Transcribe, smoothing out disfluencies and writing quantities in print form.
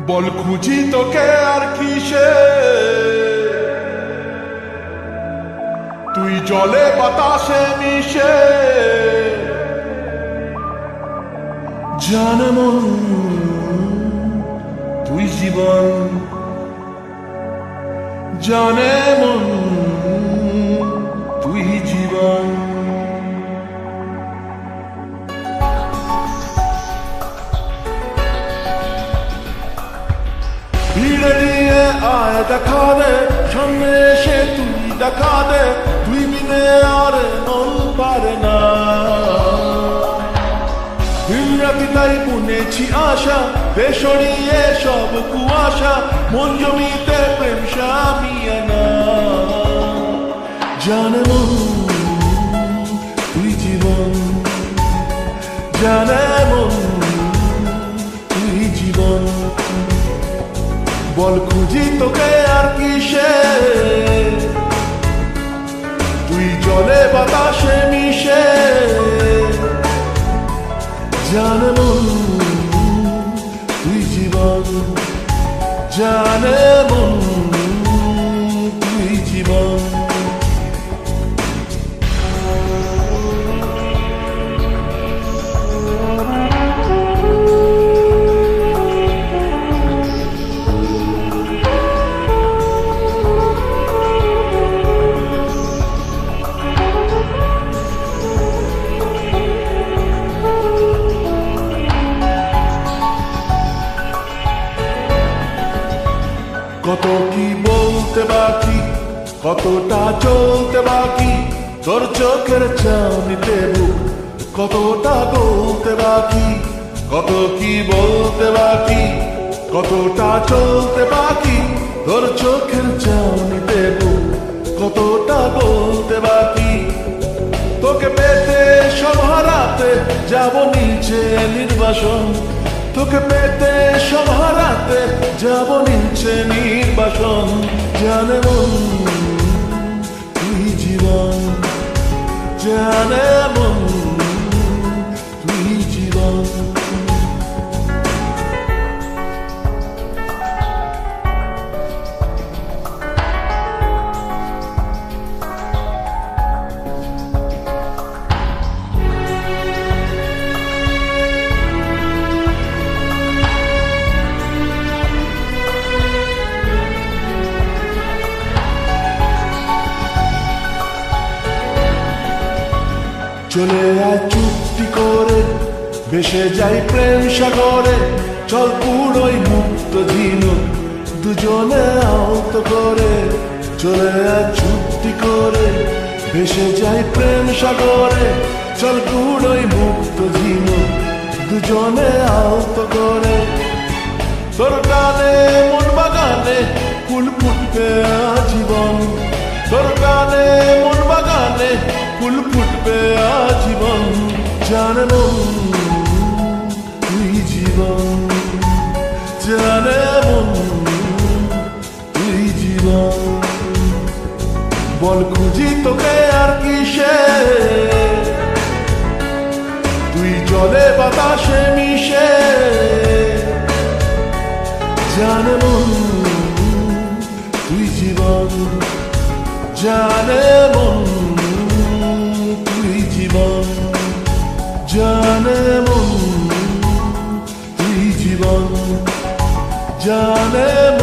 বল খুঁজি তোকে আর কিসে, তুই জলে বাতাসে মিশে। জানে মন তুই জীবন, জানে মন তুই জীবন। ভিড়ে নিয়ে আয় দেখা দে, সামনে এসে তুই দেখা দে, তুই বিনে আর মন পারে না। দিনরাতি তাই বুনেছি আশা, বেসরিয়ে সব কুয়াশা, মন জমিতে প্রেম শামিয়ানা। জানে মন তুই জীবন, জানে মন তুই জীবন। বল খুঁজি তোকে আর কিসে, তুই জলে বাতাসে মিশে। জানে মন তুই জীবন, জানে মন তুই জীবন। কত কি বলতে বাকি, কতটা চলতে বাকি, তোর চোখের চাউনিতে বুক কতটা গলতে বাকি। কত কি বলতে বাকি, কতটা চলতে বাকি, তোর চোখের চাউনিতে বুক কতটা গলতে বাকি। তোকে পেতে সব হারাতে যাব নিচে নির্বাসন, তোকে পেতে সব হারাতে যাব নিচে নির্বাসন। জানে মন তুই জীবন, জানে মন তুই জীবন। চলে আয় চুক্তি করে, ভেসে যাই প্রেম সাগরে, চল পুরোই মুক্ত ঝিনুক দুজনে আহত করে। চলে আয় চুক্তি করে, ভেসে যাই প্রেম সাগরে, চল পুরোই মুক্ত ঝিনুক দুজনে আহত করে। তোর গানে মন বাগানে ফুল ফুটবে আজীবন, তোর গানে মন বাগানে ফুল ফুটবে আজীবন। জানে মন তুই জীবন, জানে মন তুই জীবন। বল খুঁজি তোকে আর কিসে, তুই জলে বাতাসে মিশে। জানে মন তুই জীবন, জানে মন তুই জীবন, জানে মন তুই জীবন, জানে মন।